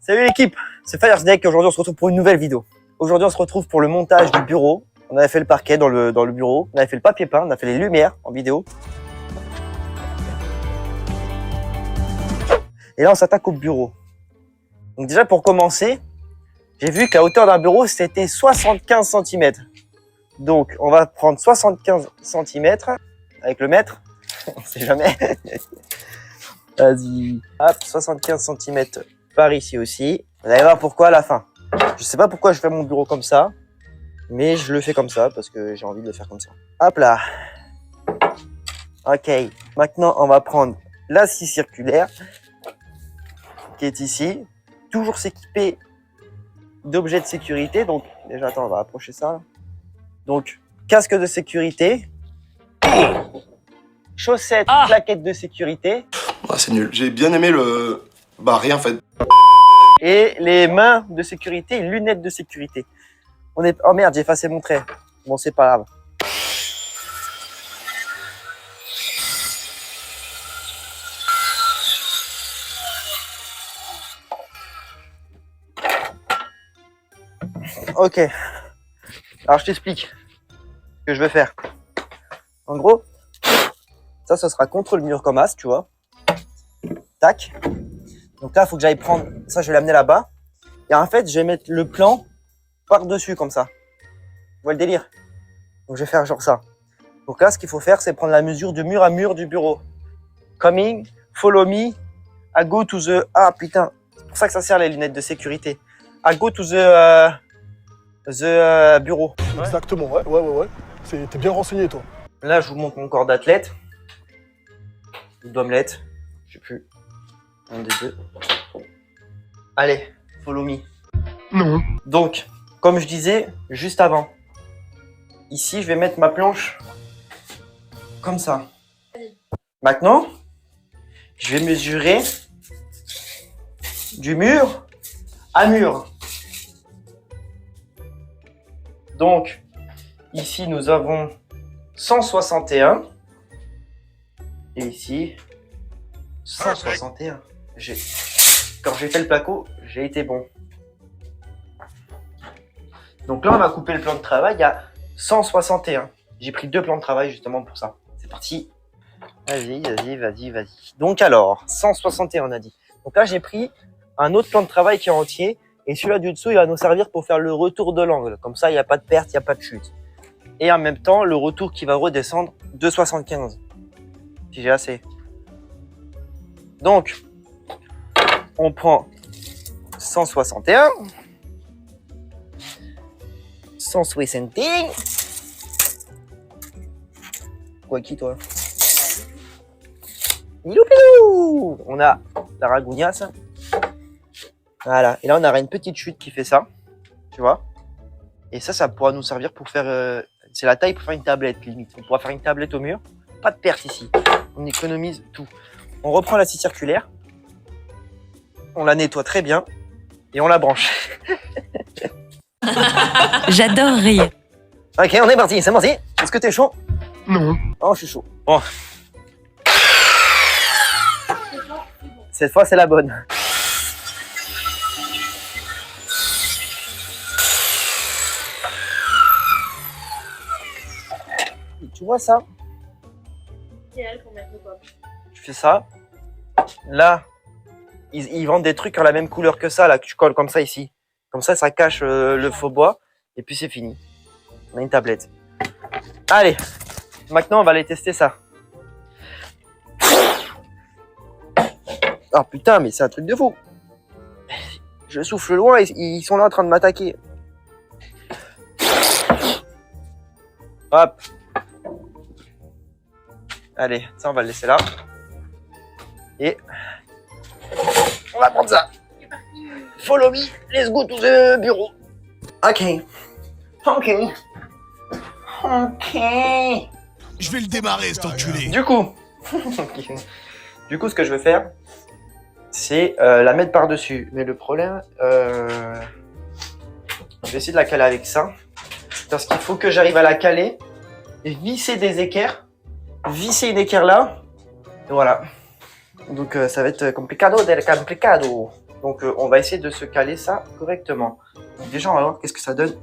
Salut l'équipe, c'est Firesdeck et aujourd'hui on se retrouve pour une nouvelle vidéo. Aujourd'hui on se retrouve pour le montage du bureau. On avait fait le parquet dans le bureau, on avait fait le papier peint, on a fait les lumières en vidéo. Et là on s'attaque au bureau. Donc déjà pour commencer, j'ai vu que la hauteur d'un bureau c'était 75 cm. Donc on va prendre 75 cm avec le mètre, on sait jamais. Vas-y, hop, 75 cm par ici aussi. Vous allez voir pourquoi à la fin. Je sais pas pourquoi je fais mon bureau comme ça, mais je le fais comme ça parce que j'ai envie de le faire comme ça. Hop là. Ok, maintenant on va prendre la scie circulaire qui est ici. Toujours s'équiper d'objets de sécurité. Donc déjà, attends, on va approcher ça. Donc, casque de sécurité, chaussettes, claquettes de sécurité. Ah, c'est nul. J'ai bien aimé le... Bah rien en fait. Et les mains de sécurité et lunettes de sécurité. On est... Oh merde, j'ai effacé mon trait. Bon, c'est pas grave. Ok. Alors, je t'explique ce que je vais faire. En gros, ça sera contre le mur comme as, tu vois. Tac. Donc là, il faut que j'aille prendre... Ça, je vais l'amener là-bas. Et en fait, je vais mettre le plan par-dessus, comme ça. Tu vois le délire? Donc, je vais faire genre ça. Donc là, ce qu'il faut faire, c'est prendre la mesure du mur à mur du bureau. Coming, follow me, I go to the... Ah, putain. C'est pour ça que ça sert, les lunettes de sécurité. I go to the bureau. Exactement, ouais. T'es bien renseigné, toi. Là, je vous montre mon corps d'athlète. Ou d'omelette. Je sais plus. Un des deux. Allez, follow me. Non. Donc, comme je disais juste avant, ici, je vais mettre ma planche comme ça. Maintenant, je vais mesurer du mur à mur. Donc, ici, nous avons 161. Et ici, 161. Quand j'ai fait le placo, j'ai été bon. Donc là, on va couper le plan de travail à 161. J'ai pris 2 plans de travail justement pour ça. C'est parti. Vas-y. Donc alors, 161 on a dit. Donc là, j'ai pris un autre plan de travail qui est entier. Et celui-là du dessous, il va nous servir pour faire le retour de l'angle. Comme ça, il n'y a pas de perte, il n'y a pas de chute. Et en même temps, le retour qui va redescendre de 75. Si j'ai assez. Donc, on prend 161. 161. Quoi qui toi? Milou. On a la ragougnasse. Voilà. Et là, on aura une petite chute qui fait ça. Tu vois? Et ça pourra nous servir pour faire... c'est la taille pour faire une tablette, limite. On pourra faire une tablette au mur. Pas de perte ici. On économise tout. On reprend la scie circulaire. On la nettoie très bien. Et on la branche. J'adore rire. Ok, on est parti, c'est parti. Est-ce que t'es chaud? Non. Oh, je suis chaud. Bon. Cette fois, c'est la bonne. Et tu vois ça? C'est elle pour mettre le pop. Tu fais ça. Là, ils vendent des trucs en la même couleur que ça, là, que tu colles comme ça ici. Comme ça, ça cache le faux bois. Et puis, c'est fini. On a une tablette. Allez. Maintenant, on va aller tester ça. Ah putain, mais c'est un truc de fou. Je souffle loin et ils sont là en train de m'attaquer. Hop. Allez, ça on va le laisser là. Et on va prendre ça. Follow me, let's go to the bureau. Ok. Je vais le démarrer, cet enculé. Du coup, ce que je vais faire, c'est la mettre par-dessus. Mais le problème, je vais essayer de la caler avec ça. Parce qu'il faut que j'arrive à la caler et visser des équerres. Visser une équerre là. Et voilà. Donc ça va être complicado del complicado. Donc on va essayer de se caler ça correctement. Donc, déjà on va voir qu'est-ce que ça donne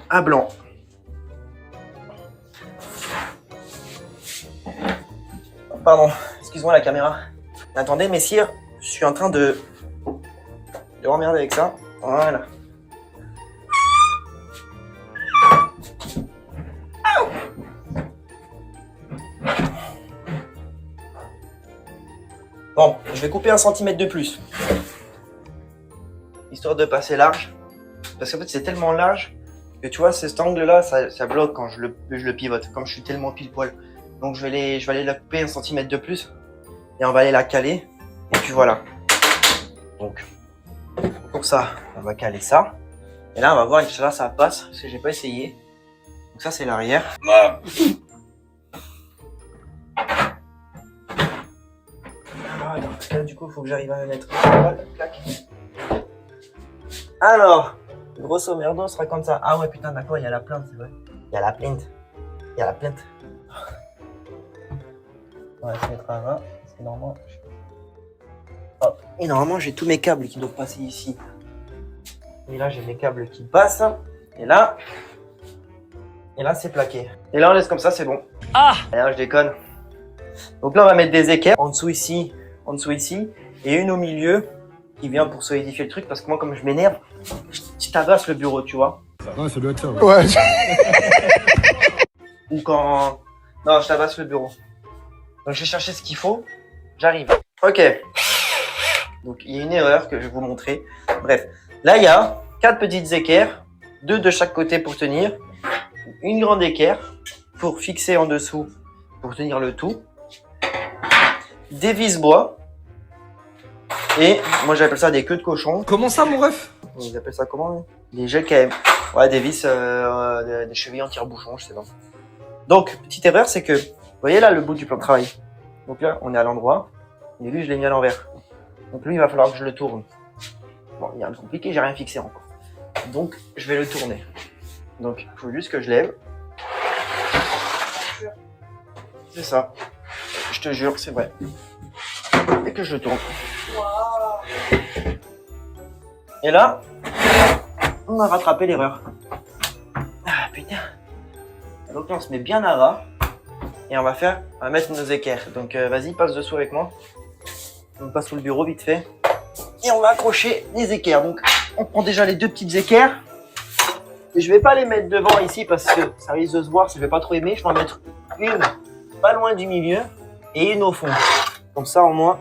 à blanc. Pardon, excuse-moi la caméra. Attendez messire, je suis en train de m'emmerder avec ça. Voilà. Bon, je vais couper 1 cm de plus. Histoire de passer large. Parce qu'en fait, c'est tellement large que tu vois, cet angle-là, ça bloque quand je le pivote. Comme je suis tellement pile poil. Donc, je vais aller la couper 1 cm de plus. Et on va aller la caler. Et puis voilà. Donc, pour ça, on va caler ça. Et là, on va voir, Inch'Allah, ça passe. Parce que j'ai pas essayé. Donc, ça, c'est l'arrière. Parce que là, du coup, il faut que j'arrive à mettre. Voilà, clac. Alors, grosso merdo sera comme ça. Ah ouais, putain, d'accord, il y a la plainte, c'est vrai. Il y a la plainte. Il y a la plainte. On va se mettre à 20. Parce que normalement. Hop. Et normalement, j'ai tous mes câbles qui doivent passer ici. Et là, j'ai mes câbles qui passent. Et là. Et là, c'est plaqué. Et là, on laisse comme ça, c'est bon. Ah! Et là, je déconne. Donc là, on va mettre des équerres. En dessous ici. En dessous ici. Et une au milieu. Qui vient pour solidifier le truc. Parce que moi, comme je m'énerve, je tabasse le bureau, tu vois. Ouais, ça doit être ça. Ouais. Ou quand. Non, je tabasse le bureau. Donc, je vais chercher ce qu'il faut. J'arrive. Ok. Donc, il y a une erreur que je vais vous montrer. Bref. Là, il y a 4 petites équerres. 2 de chaque côté pour tenir. Une grande équerre pour fixer en dessous. Pour tenir le tout. Des vis-bois. Et moi, j'appelle ça des queues de cochon. Comment ça, mon ref? Ils appellent ça comment? Des GKM. Ouais, des vis, des chevilles en tire-bouchon, je sais pas. Donc, petite erreur, c'est que, vous voyez là le bout du plan de travail. Donc là, on est à l'endroit. Et lui, je l'ai mis à l'envers. Donc lui, il va falloir que je le tourne. Bon, il y a un truc compliqué, j'ai rien fixé encore. Donc, je vais le tourner. Donc, il faut juste que je lève. C'est ça. Je te jure, c'est vrai. Et que je le tourne. Et là, on a rattrapé l'erreur. Ah putain. Donc là, on se met bien à ras. Et on va mettre nos équerres. Donc vas-y, passe dessous avec moi. On passe sous le bureau vite fait. Et on va accrocher les équerres. Donc on prend déjà les 2 petites équerres. Et je vais pas les mettre devant ici parce que ça risque de se voir si je vais pas trop aimer. Je vais en mettre une pas loin du milieu et une au fond. Comme ça au moins,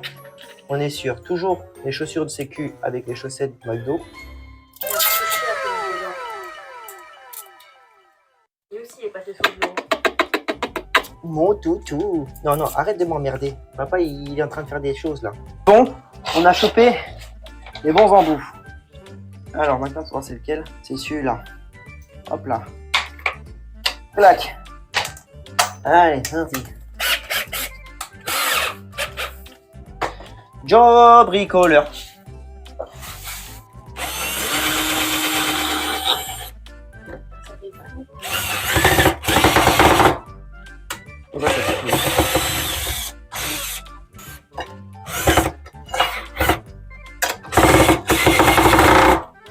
on est sûr. Toujours les chaussures de sécu avec les chaussettes McDo. Lui aussi, il est passé sur le bureau. Mon toutou. Non, non, arrête de m'emmerder. Papa, il est en train de faire des choses là. Bon, on a chopé les bons embouts. Alors maintenant, tu vois, c'est lequel? C'est celui-là. Hop là. Clac. Allez, vas-y. Job bricoleur.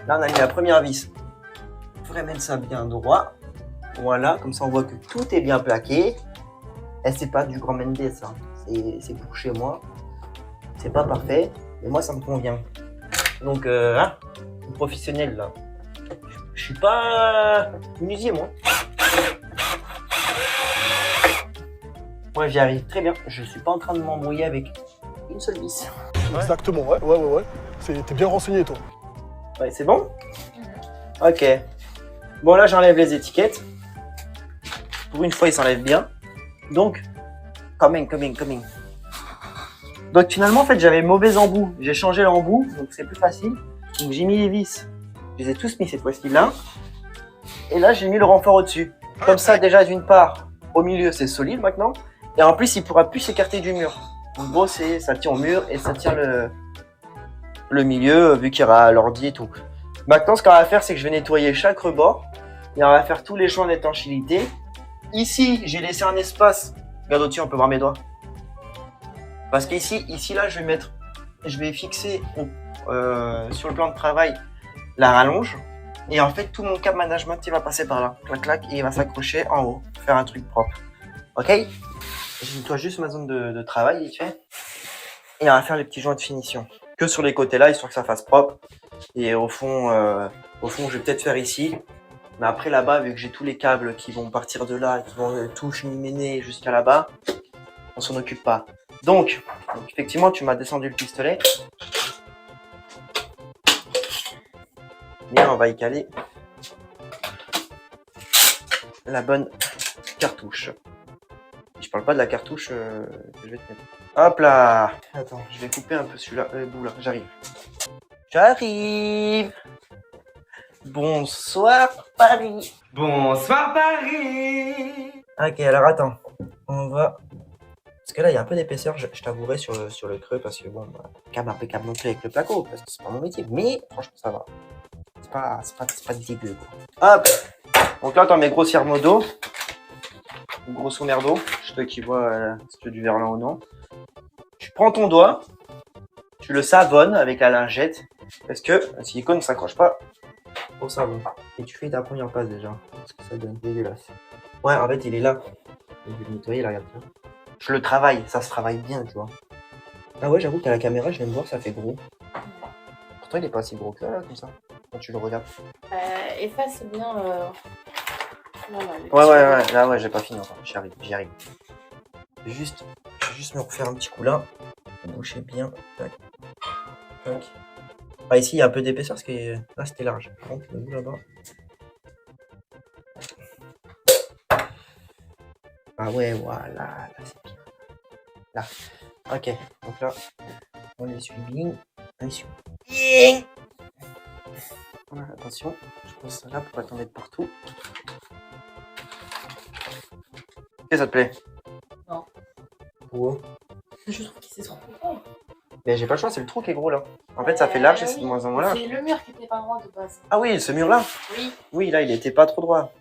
Là, on a mis la première vis. Il faudrait mettre ça bien droit. Voilà, comme ça on voit que tout est bien plaqué. Et c'est pas du grand Mendes, ça. C'est pour chez moi. C'est pas parfait, mais moi ça me convient. Donc, hein, professionnel là. Je suis pas menuisier, moi. Ouais, j'y arrive très bien. Je suis pas en train de m'embrouiller avec une seule vis. Exactement, ouais. T'es bien renseigné, toi. Ouais, c'est bon? Ok. Bon, là, j'enlève les étiquettes. Pour une fois, ils s'enlèvent bien. Donc, coming. Donc, finalement, en fait, j'avais mauvais embout. J'ai changé l'embout, donc c'est plus facile. Donc, j'ai mis les vis. Je les ai tous mis cette fois-ci là. Et là, j'ai mis le renfort au-dessus. Comme ça, déjà, d'une part, au milieu, c'est solide maintenant. Et en plus, il pourra plus s'écarter du mur. En gros, ça tient au mur et ça tient le milieu, vu qu'il y aura l'ordi et tout. Maintenant, ce qu'on va faire, c'est que je vais nettoyer chaque rebord. Et on va faire tous les champs d'étanchéité. Ici, j'ai laissé un espace. Regarde au-dessus, on peut voir mes doigts. Parce qu'ici, là, je vais fixer sur le plan de travail, la rallonge. Et en fait, tout mon câble management, il va passer par là. Clac, clac, et il va s'accrocher en haut. Faire un truc propre. Ok? Je nettoie juste ma zone de travail, vite fait. Et on va faire les petits joints de finition. Que sur les côtés là, histoire que ça fasse propre. Et au fond, je vais peut-être faire ici. Mais après là-bas, vu que j'ai tous les câbles qui vont partir de là, et qui vont tout cheminer jusqu'à là-bas, on s'en occupe pas. Donc, effectivement, tu m'as descendu le pistolet. Bien, on va y caler la bonne cartouche. Je parle pas de la cartouche que je vais te mettre. Hop là! Attends, je vais couper un peu celui-là, le bout là, j'arrive. J'arrive! Bonsoir Paris! Bonsoir Paris. Ok, alors attends, on va... Parce que là, il y a un peu d'épaisseur, je t'avouerai sur le creux, parce que bon, câble impeccable non plus avec le placo, parce que c'est pas mon métier, mais franchement, ça va. C'est pas dégueu, quoi. Hop! Donc là, t'en mets grossière modo. Grosso merdo, je te qui vois si tu veux du verlan ou non. Tu prends ton doigt, tu le savonnes avec la lingette, parce que le silicone ne s'accroche pas au savon. Et tu fais ta première passe déjà, parce que ça donne dégueulasse. Ouais, en fait, il est là. Je vais le nettoyer, là, regarde. Je le travaille, ça se travaille bien, tu vois. Ah ouais, j'avoue qu'à la caméra, je viens de voir, ça fait gros. Pourtant, il est pas si gros que ça, là, comme ça, quand tu le regardes. Efface bien. Voilà, Ouais, là, ouais, j'ai pas fini encore, j'y arrive. Je vais juste me refaire un petit coup là. Boucher bien. Tac. Tac. Ah, ici, il y a un peu d'épaisseur parce que là, c'était large. Par contre, le bout là-bas. Ah ouais, voilà, là, c'est bien. Là. Ok, donc là, on essuie bien. On essuie bien. Voilà, attention, je pose ça là pour pas t'en mettre partout. Est-ce que ça te plaît? Non. Wow. Je trouve qu'il s'est trop grand. Mais j'ai pas le choix, c'est le trou qui est gros là. En fait, ça fait large et c'est de moins en moins large. C'est le mur qui était pas droit de base. Ah oui, ce mur-là? Oui. Oui, là, il était pas trop droit.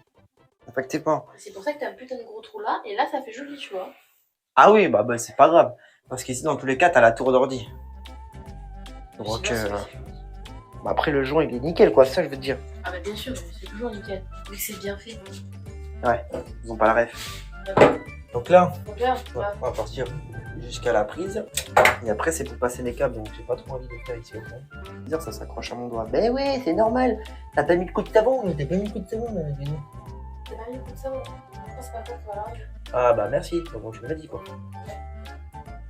Effectivement. C'est pour ça que t'as un putain de gros trou là, et là ça fait joli, tu vois. Ah oui, bah c'est pas grave. Parce qu'ici, dans tous les cas, t'as la tour d'ordi. Donc, Sinon, bah, après, le joint, il est nickel, quoi, c'est ça, je veux te dire. Ah bah bien sûr, c'est toujours nickel. Vu que c'est bien fait. Ouais, ils ont pas la ref. D'accord. Donc là, Donc là, on va partir jusqu'à la prise. Et après, c'est pour passer les câbles, donc j'ai pas trop envie de le faire ici au fond. Dire ça s'accroche à mon doigt. Ben ouais, c'est normal. T'as pas mis le coup de savon, mais t'as pas mis le coup de savon, Denis. c'est pas mieux comme ça, ouais. C'est pas comme ça, Ah bah merci, bon, tu me l'as dit quoi.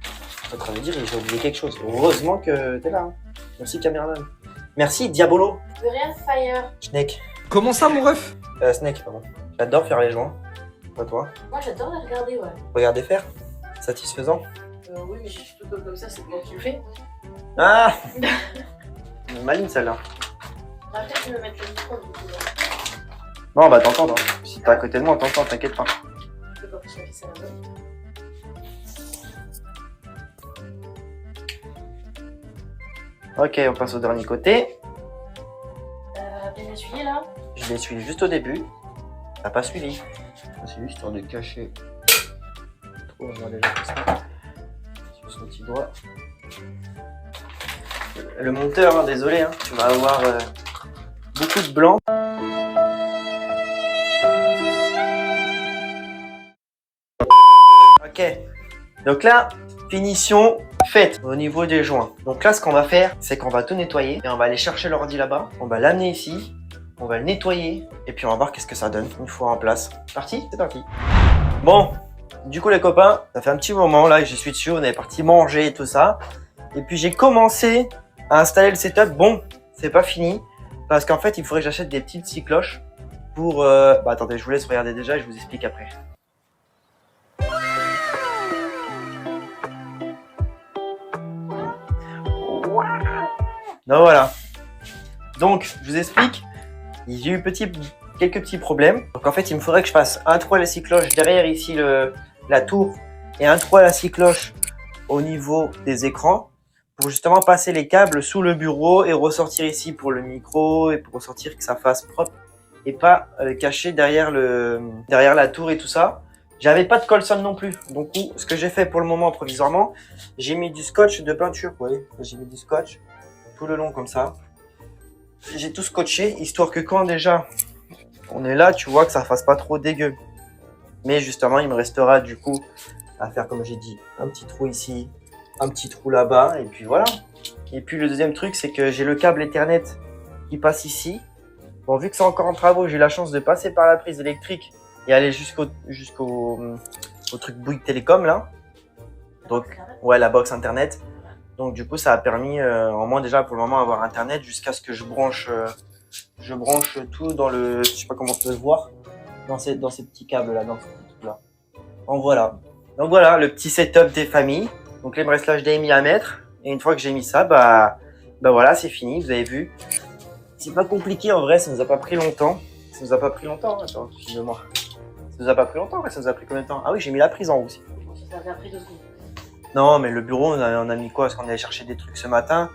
Je suis en train de dire, j'ai oublié quelque chose. Heureusement que t'es là. Hein. Merci caméraman. Merci Diabolo. De rien, Fire. Snake. Comment ça mon ref? Snake, pardon. J'adore faire les joints. Pas toi. Moi j'adore la regarder, ouais. Regardez faire. Satisfaisant. Oui, mais je suis tout comme ça, c'est moi qui le fais. Ah. Maline celle-là. On va peut-être me mettre le micro du coup. Bon, on va t'entendre. Hein. Si t'es à côté de moi, on t'entend, t'inquiète pas. Je peux pas plus ça la main. Ok, on passe au dernier côté. Bien essuyé là. Je l'ai suivi juste au début. T'as pas suivi. T'as suivi histoire de cacher. Trop, on va déjà faire ça. Sur son petit doigt. Le monteur, hein, désolé, hein, tu vas avoir beaucoup de blanc. Ok, donc là, finition faite au niveau des joints. Donc là, ce qu'on va faire, c'est qu'on va tout nettoyer et on va aller chercher l'ordi là-bas. On va l'amener ici, on va le nettoyer et puis on va voir qu'est-ce que ça donne une fois en place. Parti? C'est parti. Bon, du coup les copains, ça fait un petit moment là que j'y suis dessus, on est parti manger et tout ça. Et puis j'ai commencé à installer le setup. Bon, c'est pas fini parce qu'en fait, il faudrait que j'achète des petites scie cloches pour... Bah attendez, je vous laisse regarder déjà et je vous explique après. Donc voilà. Donc, je vous explique. J'ai eu quelques petits problèmes. Donc en fait, il me faudrait que je fasse un trou à la scie cloche derrière ici la tour et un trou à la scie cloche au niveau des écrans pour justement passer les câbles sous le bureau et ressortir ici pour le micro et pour ressortir que ça fasse propre et pas caché derrière la tour et tout ça. J'avais pas de colson non plus. Donc ce que j'ai fait pour le moment provisoirement, j'ai mis du scotch de peinture. Vous voyez, j'ai mis du scotch tout le long comme ça. J'ai tout scotché, histoire que quand déjà on est là, tu vois que ça fasse pas trop dégueu. Mais justement, il me restera du coup à faire, comme j'ai dit, un petit trou ici, un petit trou là-bas, et puis voilà. Et puis le deuxième truc, c'est que j'ai le câble Ethernet qui passe ici. Bon, vu que c'est encore en travaux, j'ai eu la chance de passer par la prise électrique et aller au truc Bouygues Télécom là. Donc, ouais, la box internet. Donc du coup, ça a permis, au moins déjà pour le moment, avoir internet jusqu'à ce que je branche tout dans le, je sais pas comment on peut le voir, dans ces petits câbles là, dans ce petit truc là. Donc voilà, le petit setup des familles. Donc là, il me reste l'HDMI à mettre. Et une fois que j'ai mis ça, bah voilà, c'est fini. Vous avez vu. C'est pas compliqué en vrai, ça nous a pas pris longtemps. Ça nous a pas pris longtemps. Attends, excusez-moi. Ça nous a pas pris longtemps, ouais, ça nous a pris combien de temps? Ah oui, j'ai mis la prise en haut aussi. Ça a pris 2 secondes. Non, mais le bureau, on a mis quoi? Parce qu'on allait chercher des trucs ce matin.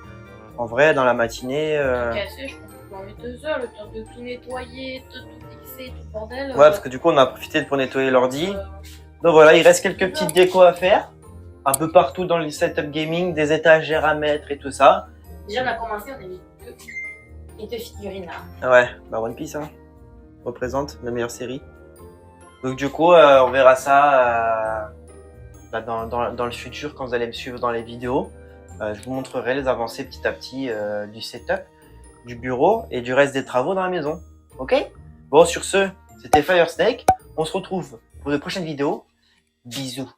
En vrai, dans la matinée. Cassé, je pense qu'on a mis 2 heures, le temps de tout nettoyer, de tout fixer, tout le bordel. Ouais, parce que du coup, on a profité pour nettoyer l'ordi. Donc voilà, il reste quelques petites décos à faire. Un peu partout dans le setup gaming, des étagères à mettre et tout ça. Déjà, on a commencé, on a mis 2 figurines là. Ouais, bah One Piece, hein. Représente la meilleure série. Donc du coup, on verra ça dans le futur quand vous allez me suivre dans les vidéos. Je vous montrerai les avancées petit à petit du setup, du bureau et du reste des travaux dans la maison. Ok? Bon, sur ce, c'était Fire Snake. On se retrouve pour de prochaines vidéos. Bisous.